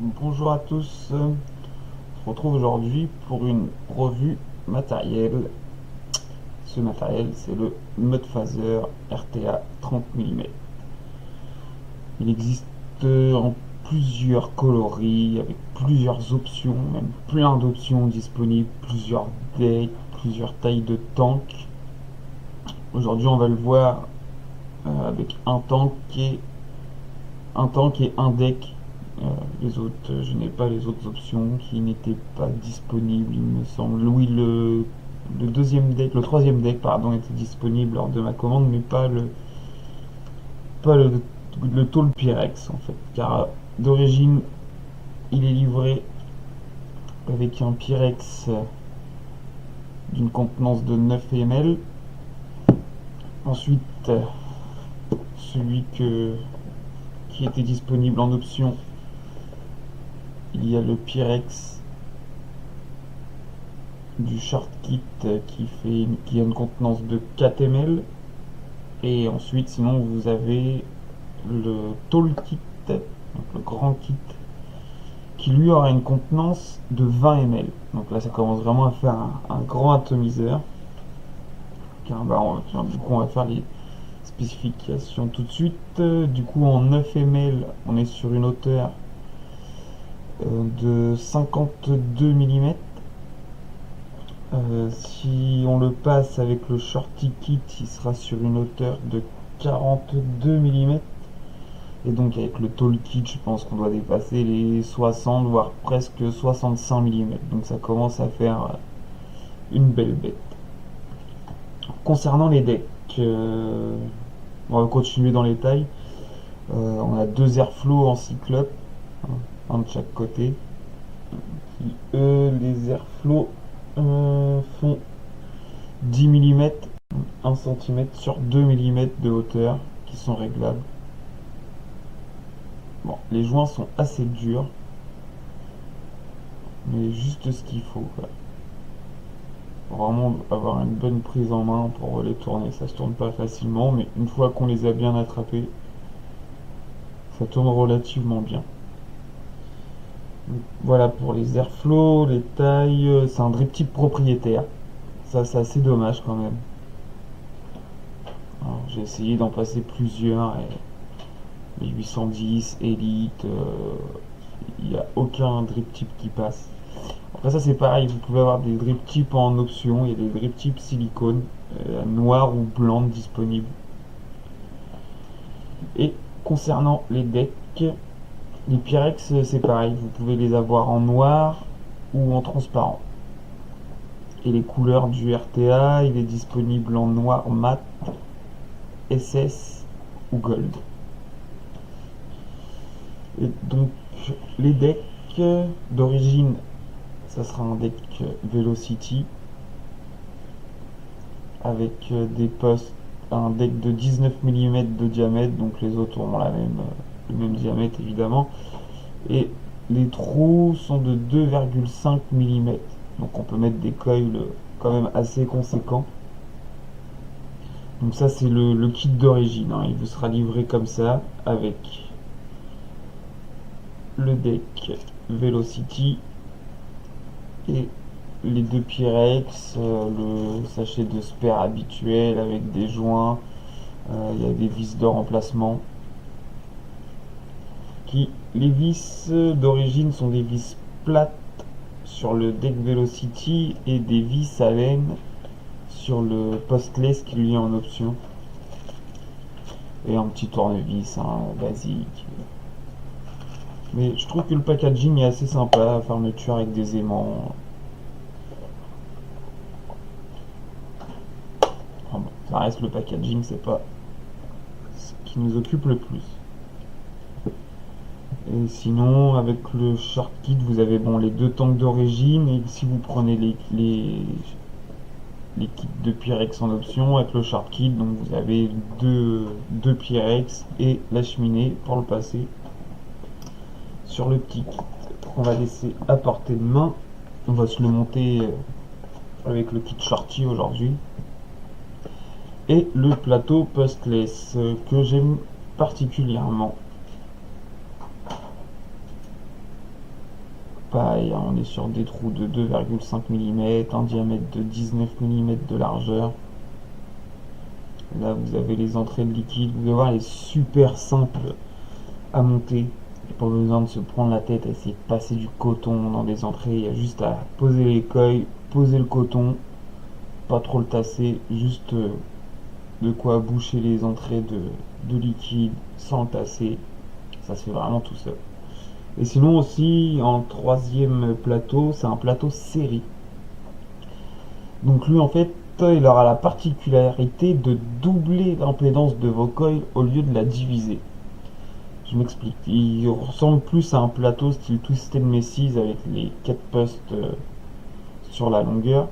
Bonjour à tous, on se retrouve aujourd'hui pour une revue matérielle. Ce matériel, c'est le Mudphaser RTA 30 mm. Il existe en plusieurs coloris, avec plusieurs options, même plein d'options disponibles, plusieurs decks, plusieurs tailles de tank. Aujourd'hui, on va le voir avec un tank et un deck. Les autres, je n'ai pas les autres options qui n'étaient pas disponibles, il me semble. Oui, le deuxième deck, le troisième deck, pardon, était disponible lors de ma commande, mais pas le Tall Pyrex en fait. Car d'origine, il est livré avec un Pyrex d'une contenance de 9 ml. Ensuite, celui qui était disponible en option, il y a le Pyrex du Short Kit qui a une contenance de 4 ml. Et ensuite, sinon, vous avez le Tall Kit, donc le grand kit, qui lui aura une contenance de 20 ml. Donc là, ça commence vraiment à faire un grand atomiseur. Car, du coup, on va faire les spécifications tout de suite. Du coup, en 9 ml, on est sur une hauteur de 52 mm. Si on le passe avec le Shorty Kit, il sera sur une hauteur de 42 mm. Et donc avec le Tall Kit, je pense qu'on doit dépasser les 60, voire presque 65 mm. Donc ça commence à faire une belle bête. Concernant les decks, on va continuer dans les tailles. On a deux Airflow en cyclope, un de chaque côté. Les Airflow font 10 mm, 1 cm sur 2 mm de hauteur, qui sont réglables. Bon, les joints sont assez durs, mais juste ce qu'il faut, quoi. Vraiment avoir une bonne prise en main pour les tourner. Ça se tourne pas facilement, mais une fois qu'on les a bien attrapés, ça tourne relativement bien. Donc, voilà pour les airflow, les tailles. C'est un drip type propriétaire. Ça, c'est assez dommage quand même. J'ai essayé d'en passer plusieurs. Et les 810, Elite, il n'y a aucun drip type qui passe. Après ça c'est pareil, vous pouvez avoir des drip types en option, il y a des drip types silicone, noir ou blanc disponibles. Et concernant les decks, les Pyrex c'est pareil, vous pouvez les avoir en noir ou en transparent. Et les couleurs du RTA, il est disponible en noir mat, SS ou gold. Et donc les decks d'origine, ça sera un deck Velocity avec un deck de 19 mm de diamètre, donc les autres auront le même diamètre évidemment, et les trous sont de 2,5 mm, donc on peut mettre des coils quand même assez conséquents. Donc ça c'est le kit d'origine, hein. Il vous sera livré comme ça avec le deck Velocity et les deux Pyrex, le sachet de spare habituel avec des joints, il y a des vis de remplacement. Les vis d'origine sont des vis plates sur le deck Velocity et des vis à laine sur le postless qui lui est en option. Et un petit tournevis basique. Mais je trouve que le packaging est assez sympa, fermeture avec des aimants. Enfin bon, ça reste le packaging, c'est pas ce qui nous occupe le plus. Et sinon, avec le Shark Kit, vous avez les deux tanks d'origine. Et si vous prenez les kits de Pyrex en option, avec le Shark Kit, donc vous avez deux Pyrex et la cheminée pour le passer sur le petit kit qu'on va laisser à portée de main. On va se le monter avec le kit Shorty aujourd'hui. Et le plateau postless que j'aime particulièrement. Pareil, on est sur des trous de 2,5 mm, un diamètre de 19 mm de largeur. Là, vous avez les entrées de liquide. Vous allez voir, elle est super simple à monter. Il n'y a pas besoin de se prendre la tête à essayer de passer du coton dans des entrées. Il y a juste à poser les l'écueil, poser le coton, pas trop le tasser, juste de quoi boucher les entrées de liquide sans le tasser. Ça se fait vraiment tout seul. Et sinon aussi, en troisième plateau, c'est un plateau série. Donc lui, en fait, il aura la particularité de doubler l'impédance de vos coils au lieu de la diviser. Je m'explique. Il ressemble plus à un plateau style Twisted Messies avec les 4 postes sur la longueur.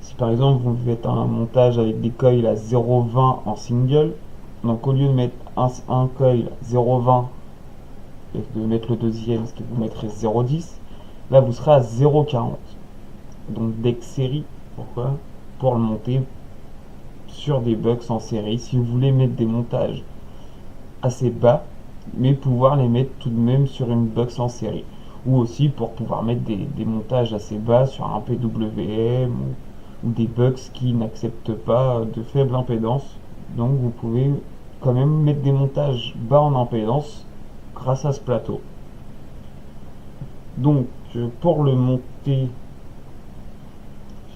Si par exemple vous faites un montage avec des coils à 0,20 en single, donc au lieu de mettre un coil 0,20 et de mettre le deuxième, ce que vous mettrez 0,10, là vous serez à 0,40. Donc deck série, pourquoi? Pour le monter sur des box en série. Si vous voulez mettre des montages assez bas, mais pouvoir les mettre tout de même sur une box en série. Ou aussi pour pouvoir mettre des montages assez bas sur un PWM ou des box qui n'acceptent pas de faible impédance. Donc vous pouvez quand même mettre des montages bas en impédance grâce à ce plateau. Donc pour le monter,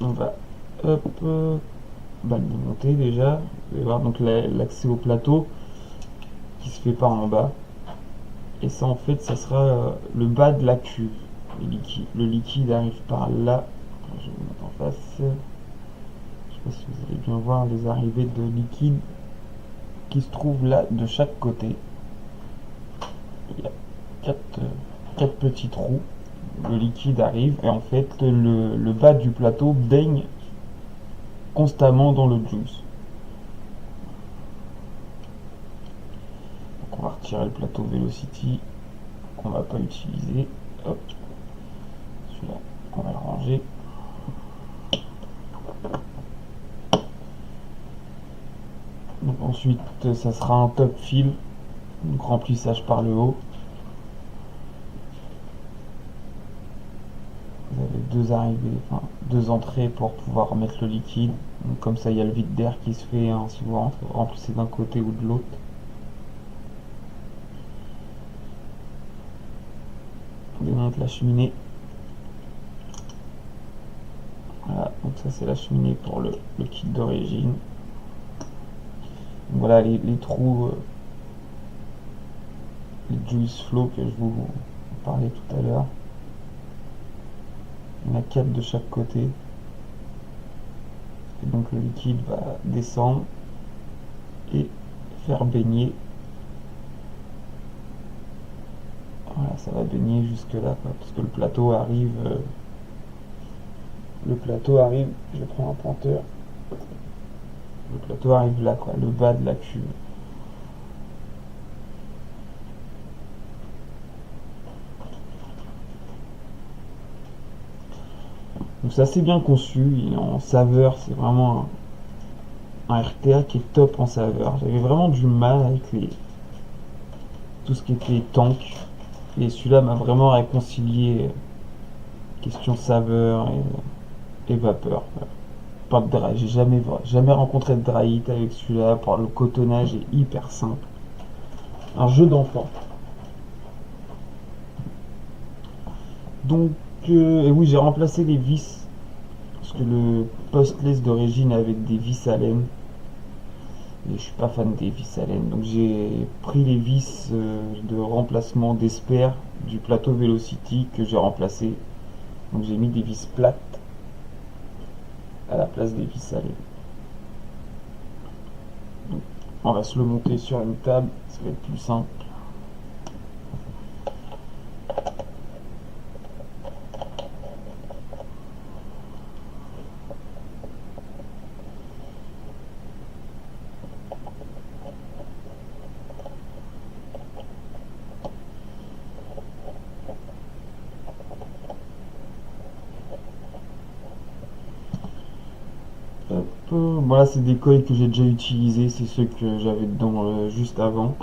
on va hop, le démonter déjà. Vous allez voir donc l'accès au plateau qui se fait par en bas. Et ça en fait ça sera le bas de la cuve. Le liquide arrive par là. Je vais vous mettre en face. Je sais pas si vous allez bien voir les arrivées de liquide qui se trouvent là de chaque côté. Il y a 4 petits trous. Le liquide arrive et en fait le bas du plateau baigne constamment dans le juice. Donc on va retirer le plateau Velocity qu'on va pas utiliser. Hop. Celui-là, on va le ranger. Donc ensuite, ça sera un top fill, donc remplissage par le haut. Vous avez deux arrivées, enfin deux entrées pour pouvoir mettre le liquide. Donc comme ça, il y a le vide d'air qui se fait hein, si vous remplissez d'un côté ou de l'autre. On démonte la cheminée. Voilà, donc ça c'est la cheminée pour le kit d'origine. Voilà les trous, les juice flow que je vous parlais tout à l'heure. Il y en a 4 de chaque côté. Et donc le liquide va descendre et faire baigner. Voilà, ça va baigner jusque là, quoi, parce que le plateau arrive. Je prends un pointeur. Le plateau arrive là, quoi, le bas de la cuve. Donc c'est assez bien conçu, il est en saveur, c'est vraiment un RTA qui est top en saveur. J'avais vraiment du mal avec tout ce qui était tank, et celui-là m'a vraiment réconcilié question saveur et vapeur. Pas de dry, j'ai jamais rencontré de dry hit avec celui-là, le cotonnage est hyper simple. Un jeu d'enfant. Donc, et oui, j'ai remplacé les vis, parce que le postless d'origine avait des vis à laine. Et je suis pas fan des vis à laine, donc j'ai pris les vis de remplacement d'Esper du plateau Velocity que j'ai remplacé. Donc j'ai mis des vis plates à la place des vis à laine. Donc, on va se le monter sur une table, ça va être plus simple. Voilà, c'est des coils que j'ai déjà utilisés, c'est ceux que j'avais dedans juste avant.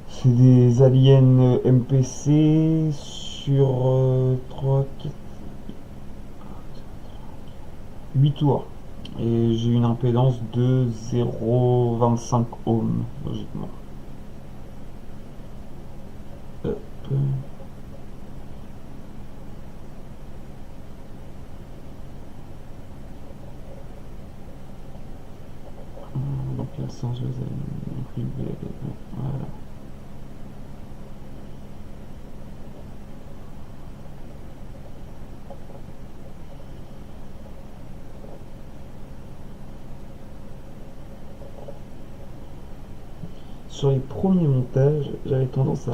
C'est des aliens MPC sur 3, 4, 8 tours. Et j'ai une impédance de 0,25 ohms, logiquement. Hop. Donc la sens, je les ai mis. Voilà. Sur les premiers montages, j'avais tendance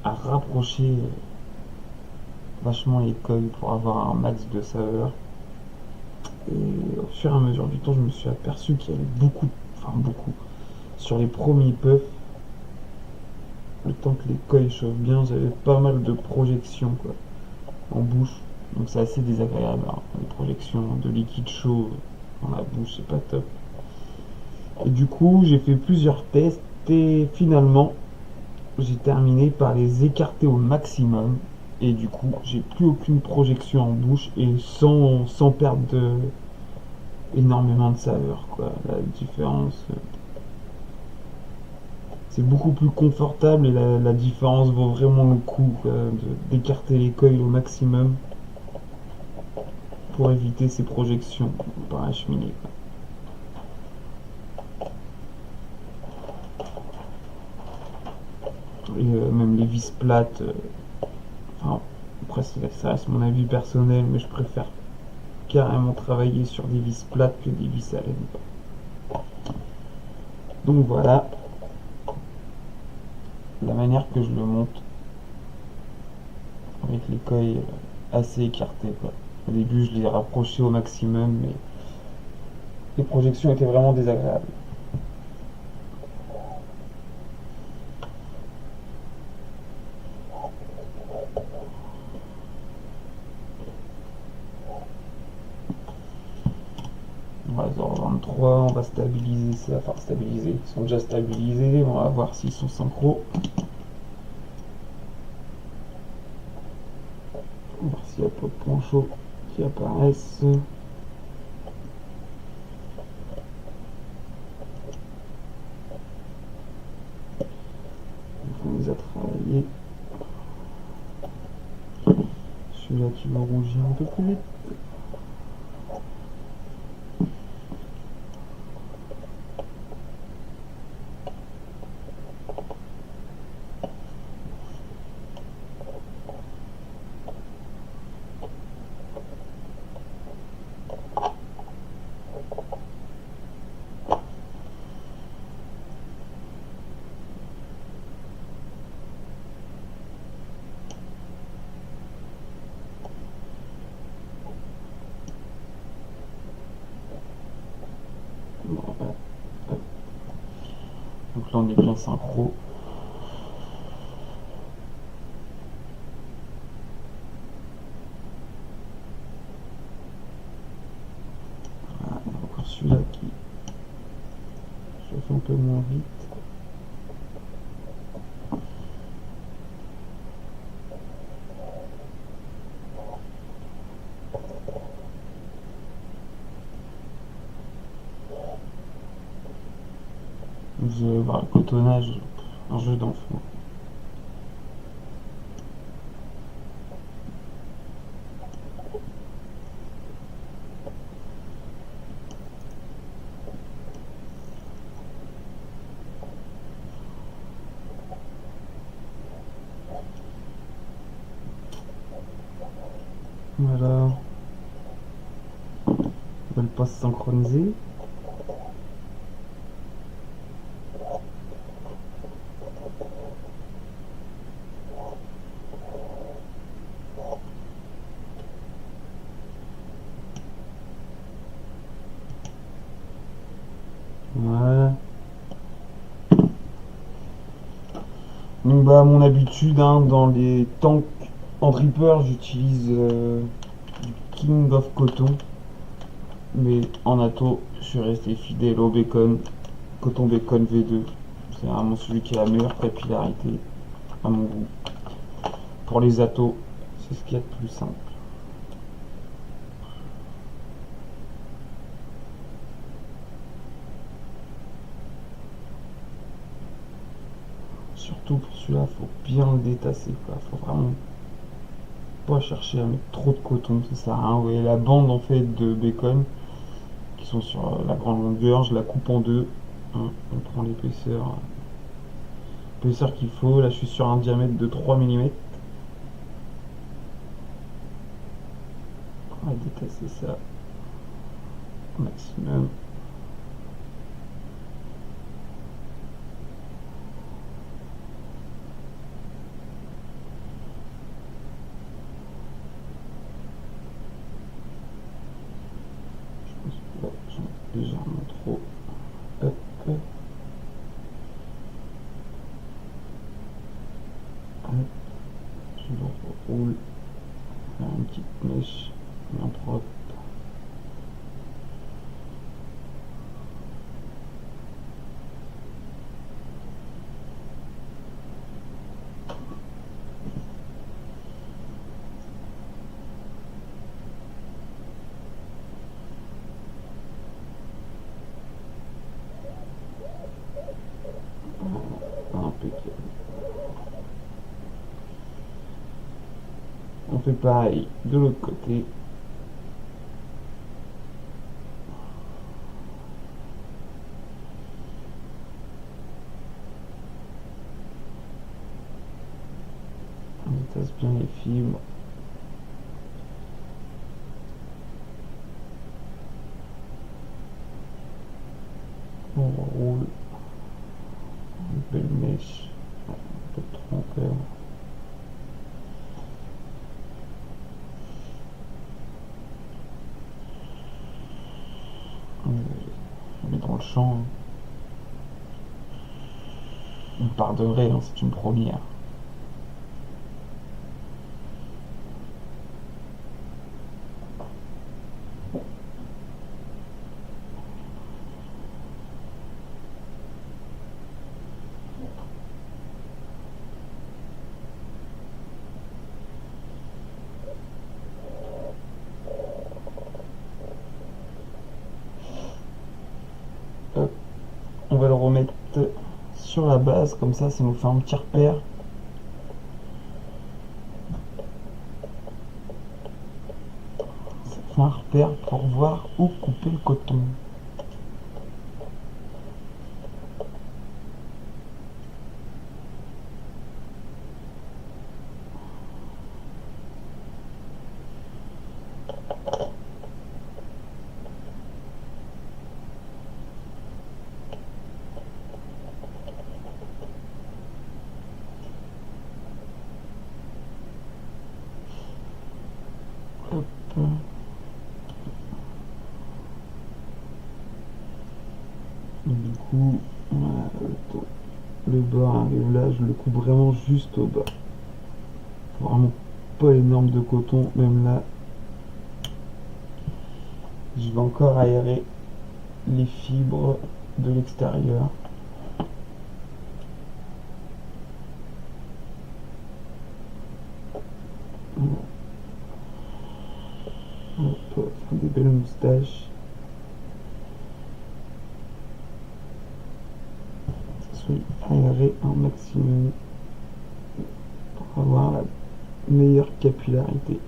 à rapprocher vachement les coils pour avoir un max de saveur. Et au fur et à mesure du temps, je me suis aperçu qu'il y avait beaucoup. Sur les premiers puffs, le temps que les coils chauffent bien, j'avais pas mal de projections quoi, en bouche. Donc c'est assez désagréable, hein. Les projections de liquide chaud dans la bouche, c'est pas top. Et du coup, j'ai fait plusieurs tests et finalement, j'ai terminé par les écarter au maximum. Et du coup, j'ai plus aucune projection en bouche et sans perdre énormément de saveur, quoi. La différence, c'est beaucoup plus confortable et la différence vaut vraiment le coup d'écarter les coils au maximum pour éviter ces projections par la cheminée, quoi. Et même les vis plates, enfin, après ça reste mon avis personnel, mais je préfère carrément travailler sur des vis plates que des vis à laine. Donc voilà la manière que je le monte avec les coils assez écartés, quoi. Au début je les rapprochais au maximum mais les projections étaient vraiment désagréables. On va 0,23, on va stabiliser ça, enfin stabiliser, ils sont déjà stabilisés, on va voir s'ils sont synchro. On va voir s'il n'y a pas de points chauds qui apparaissent. On les a travaillés. Celui-là qui va rougir un peu plus vite. Bon, voilà. Donc là on est bien synchro. Voilà, il y a encore celui-là qui chauffe un peu moins vite. Vous allez voir le cotonnage, un jeu d'enfant. Voilà. On va le pas se synchroniser. Voilà. Donc bah à mon habitude, hein, dans les tanks en dripper, j'utilise du King of Coton. Mais en atto, je suis resté fidèle au bacon, coton bacon V2. C'est vraiment celui qui a la meilleure capillarité à mon goût. pour les atos, c'est ce qu'il y a de plus simple. Surtout pour celui-là, faut bien le détasser, quoi. Faut vraiment pas chercher à mettre trop de coton, ça sert à rien. Vous voyez la bande en fait de bacon qui sont sur la grande longueur, je la coupe en deux. Hein, on prend l'épaisseur qu'il faut. Là je suis sur un diamètre de 3 mm. On va détasser ça au maximum. Je pense que là j'en ai légèrement trop. Hop. Hop. Je le roule. Faire une petite mèche bien propre. Impeccable. On fait pareil de l'autre côté. On détasse bien les fibres. On roule. Une belle mèche. Un peu trop encore. On est dans le champ. On pardonnerait, hein, c'est une première. Hop. On va le remettre sur la base, comme ça nous fait un petit repère. Ça fait un repère pour voir où couper le coton. Hop. Du coup, le bord arrive là, je le coupe vraiment juste au bas. Vraiment pas énorme de coton, même là. Je vais encore aérer les fibres de l'extérieur. Hop, des belles moustaches. Ça soit aéré un maximum pour avoir la meilleure capillarité.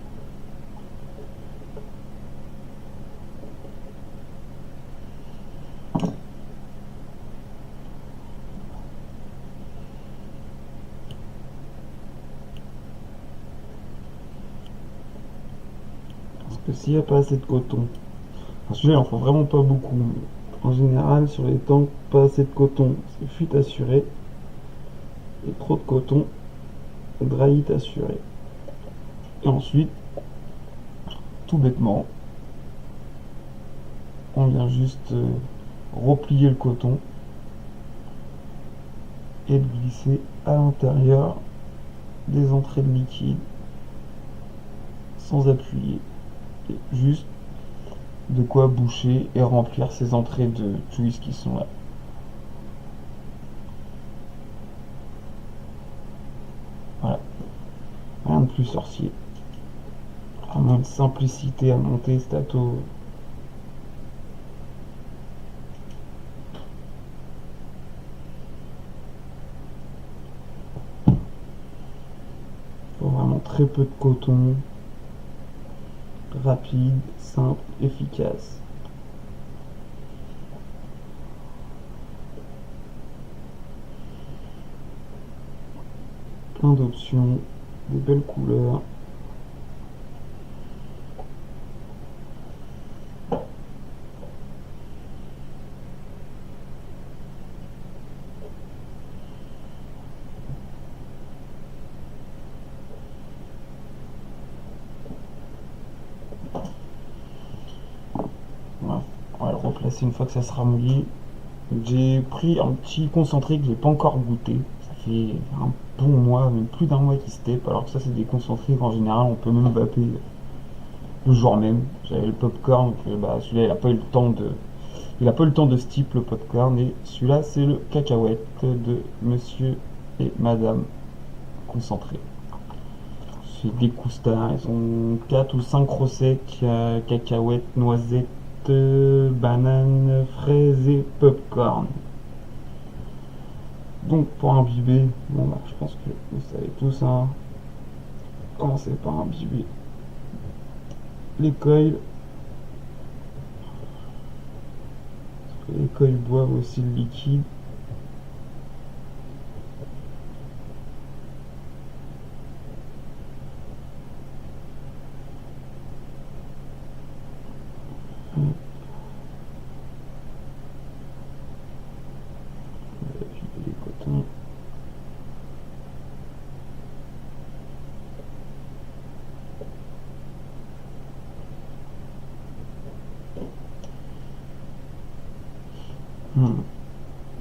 Parce que s'il n'y a pas assez de coton, celui-là il en faut vraiment pas beaucoup. En général, sur les tanks, pas assez de coton, c'est fuite assurée. Et trop de coton, dry hit assuré. Et ensuite, tout bêtement, on vient juste replier le coton et le glisser à l'intérieur des entrées de liquide sans appuyer. Et juste de quoi boucher et remplir ces entrées de twist qui sont là. Voilà. plus sorcier. Vraiment une simplicité à monter cet ato. Faut vraiment très peu de coton. Rapide, simple, efficace. Plein d'options, des belles couleurs. On va le replacer une fois que ça sera mouillé. J'ai pris un petit concentré que j'ai pas encore goûté. Ça fait un bon mois, même plus d'un mois qu'il se tape. Alors que ça, c'est des concentrés qu'en général on peut même vaper le jour même. J'avais le popcorn, celui-là il a pas eu le temps de. Il a pas eu le temps de steep le popcorn. Et celui-là, c'est le cacahuète de monsieur et madame concentré. C'est des coustards, ils ont 4 ou 5 recettes, cacahuètes, noisettes, bananes, fraises et popcorn. Donc pour imbiber, je pense que vous savez tous, hein, commencer par imbiber les coils. Les coils boivent aussi le liquide. Les cotons.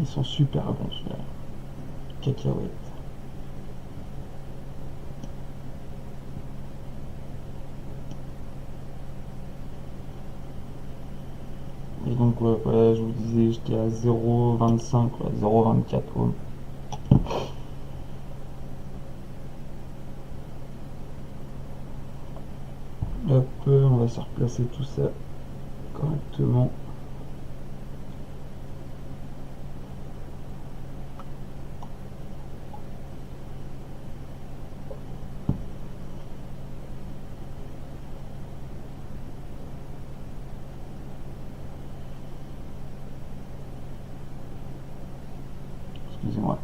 Ils sont super bons ceux-là. Cacahuètes. Et donc voilà, je vous disais, j'étais à 0,25, 0,24 ohms. Hop, on va se replacer tout ça correctement. Excusez-moi,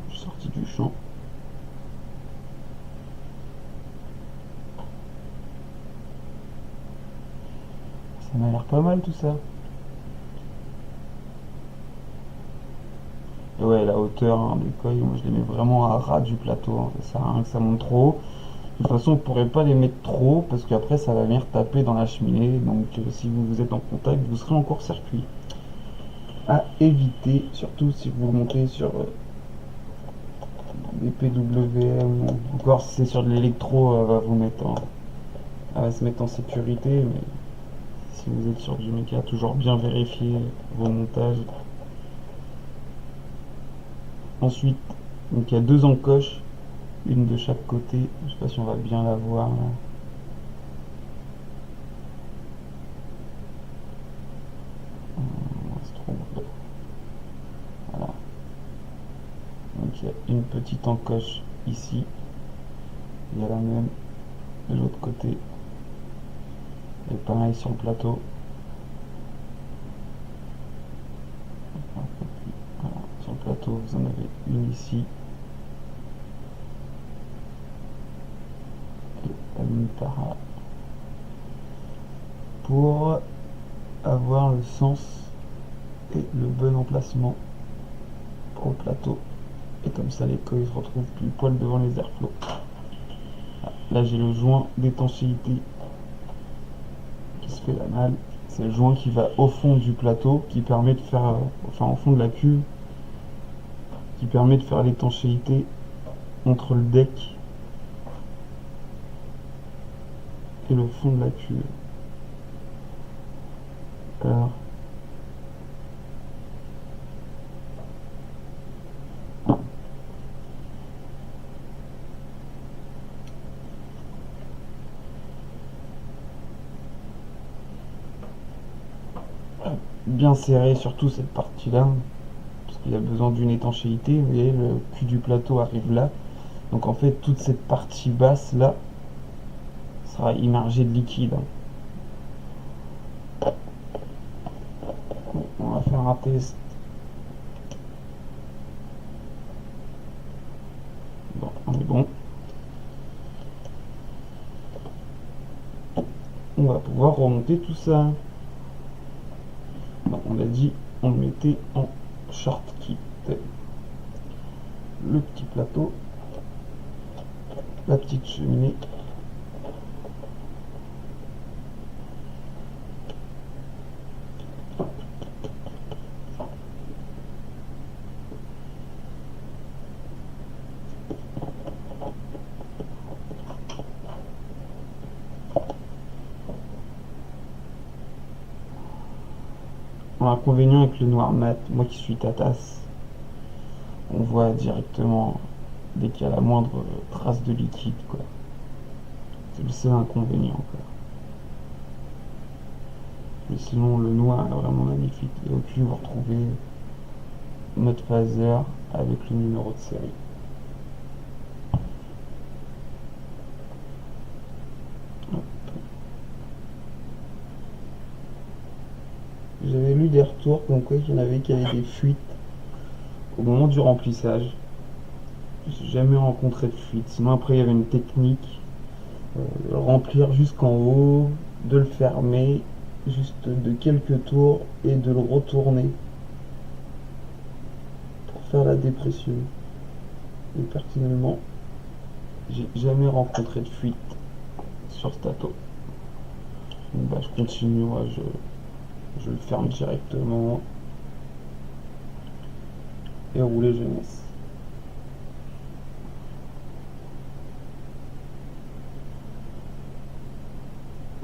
je suis sorti du champ. Ça m'a l'air pas mal tout ça. Et ouais, la hauteur des coils, moi je les mets vraiment à ras du plateau, hein. Ça sert à rien que ça monte trop haut. De toute façon, on ne pourrait pas les mettre trop haut parce qu'après ça va venir taper dans la cheminée. Donc si vous êtes en contact, vous serez en court-circuit. À éviter, surtout si vous montez sur des PWM ou encore si c'est sur de l'électro, elle va se mettre en sécurité. Mais si vous êtes sur du méca, toujours bien vérifier vos montages. Ensuite, donc il y a deux encoches, une de chaque côté. Je sais pas si on va bien la voir là. Voilà. Donc il y a une petite encoche ici. Il y a la même de l'autre côté. Et pareil sur le plateau. Voilà. Sur le plateau, vous en avez une ici. Et une par là. Pour avoir le sens et le bon emplacement pour le plateau. Et comme ça, les coils se retrouvent plus poil devant les airflows. Là, j'ai le joint d'étanchéité qui se fait la malle. C'est le joint qui va au fond du plateau, qui permet de faire, au fond de la cuve, qui permet de faire l'étanchéité entre le deck et le fond de la cuve. Alors, bien serré, surtout cette partie-là, parce qu'il y a besoin d'une étanchéité. Vous voyez, le cul du plateau arrive là. Donc en fait, toute cette partie basse là sera immergée de liquide. Bon, on va faire un test. Bon, on est bon. On va pouvoir remonter tout ça. Bon, on l'a dit, on le mettait en short kit. Le petit plateau, la petite cheminée. L'inconvénient avec le noir mat, moi qui suis tatasse, on voit directement dès qu'il y a la moindre trace de liquide, quoi. C'est le seul inconvénient, quoi. Mais sinon, le noir est vraiment magnifique. Et au-dessus, vous retrouvez notre phaser avec le numéro de série. J'avais lu des retours comme quoi il y en avait qui avaient des fuites au moment du remplissage. J'ai jamais rencontré de fuite. Sinon après il y avait une technique, de le remplir jusqu'en haut, de le fermer juste de quelques tours et de le retourner pour faire la dépression. Et personnellement, j'ai jamais rencontré de fuite sur Stato. Donc bah, je continue, moi, je le ferme directement et rouler jeunesse.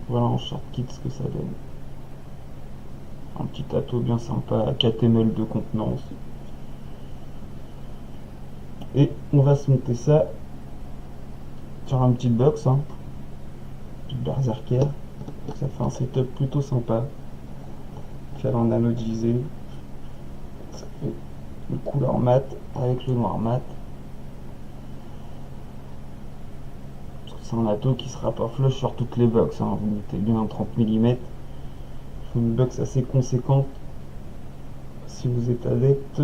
Voilà en short kit ce que ça donne. Un petit tato bien sympa, 4 ml de contenance. Et on va se monter ça sur un petit box, hein, petite berserker. Ça fait un setup plutôt sympa. Fait en anodisé. Ça fait le couleur mat avec le noir mat. C'est un ato qui sera pas flush sur toutes les box, hein. Vous mettez bien un 30 mm. Une box assez conséquente si vous êtes adepte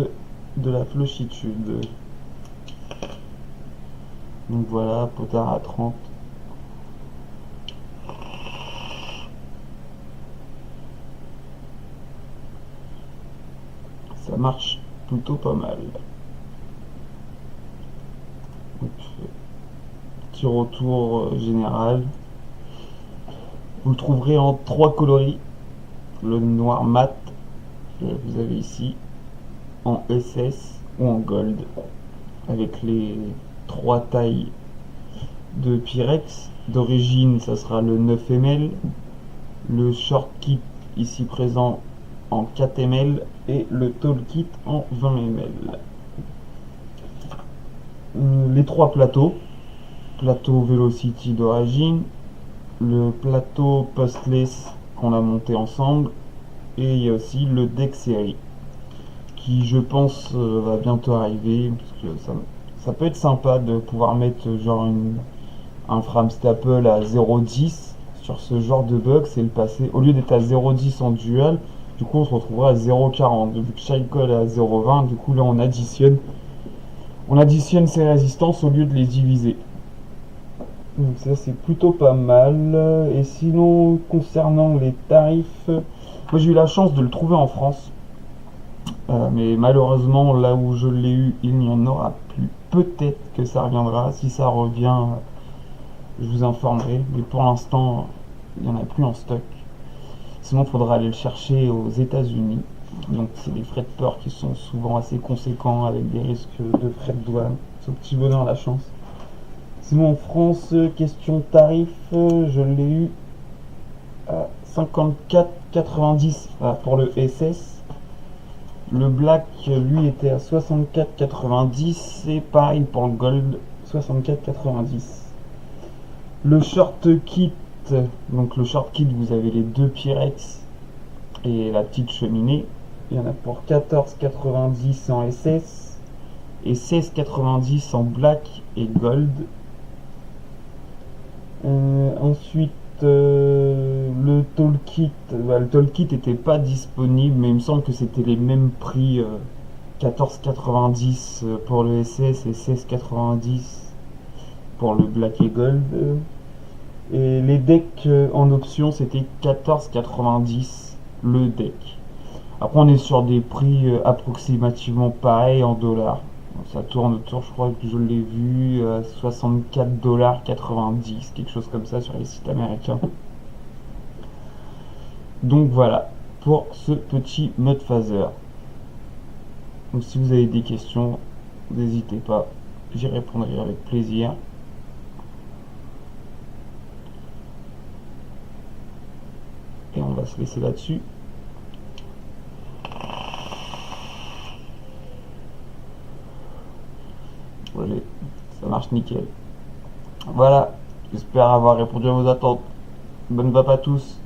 de la flushitude. Donc voilà, potard à 30. Ça marche plutôt pas mal. Donc, petit retour général. Vous le trouverez en 3 coloris. Le noir mat, que vous avez ici, en SS ou en gold, avec les 3 tailles de Pyrex. D'origine, ça sera le 9 ml, le short kit ici présent en 4 ml et le tall kit en 20 ml. Les 3 plateaux, plateau Velocity d'origine, le plateau Postless qu'on a monté ensemble, et il y a aussi le deck série qui je pense va bientôt arriver, parce que ça peut être sympa de pouvoir mettre genre un frame staple à 0,10 sur ce genre de bug, c'est le passer, au lieu d'être à 0,10 en dual, du coup on se retrouvera à 0,40, vu que chaque colle est à 0,20, du coup là on additionne ces résistances au lieu de les diviser. Donc ça c'est plutôt pas mal. Et sinon concernant les tarifs, moi j'ai eu la chance de le trouver en France. Mais malheureusement là où je l'ai eu il n'y en aura plus. Peut-être que ça reviendra. Si ça revient, je vous informerai. Mais pour l'instant il n'y en a plus en stock. Sinon il faudra aller le chercher aux États-Unis. Donc c'est des frais de port qui sont souvent assez conséquents avec des risques de frais de douane. Ce petit bonheur a la chance. Sinon en France, question tarif, je l'ai eu à 54,90 pour le SS. Le black, lui, était à 64,90 et pareil pour le gold, 64,90. Le short kit, donc le short kit, vous avez les 2 Pyrex Et la petite cheminée, il y en a pour 14,90 en SS et 16,90 en black et gold. Ensuite, le toolkit, le toolkit n'était pas disponible, mais il me semble que c'était les mêmes prix, 14,90 pour le SS et 16,90 pour le black et gold. Et les decks en option, c'était 14,90 le deck. Après, on est sur des prix approximativement pareils en dollars. Ça tourne autour, je crois que je l'ai vu, 64,90 quelque chose comme ça sur les sites américains. Donc voilà, pour ce petit mode phaser. Donc si vous avez des questions, n'hésitez pas, j'y répondrai avec plaisir. Et on va se laisser là-dessus. Voilà, ça marche nickel. Voilà, j'espère avoir répondu à vos attentes. Bonne vape à tous.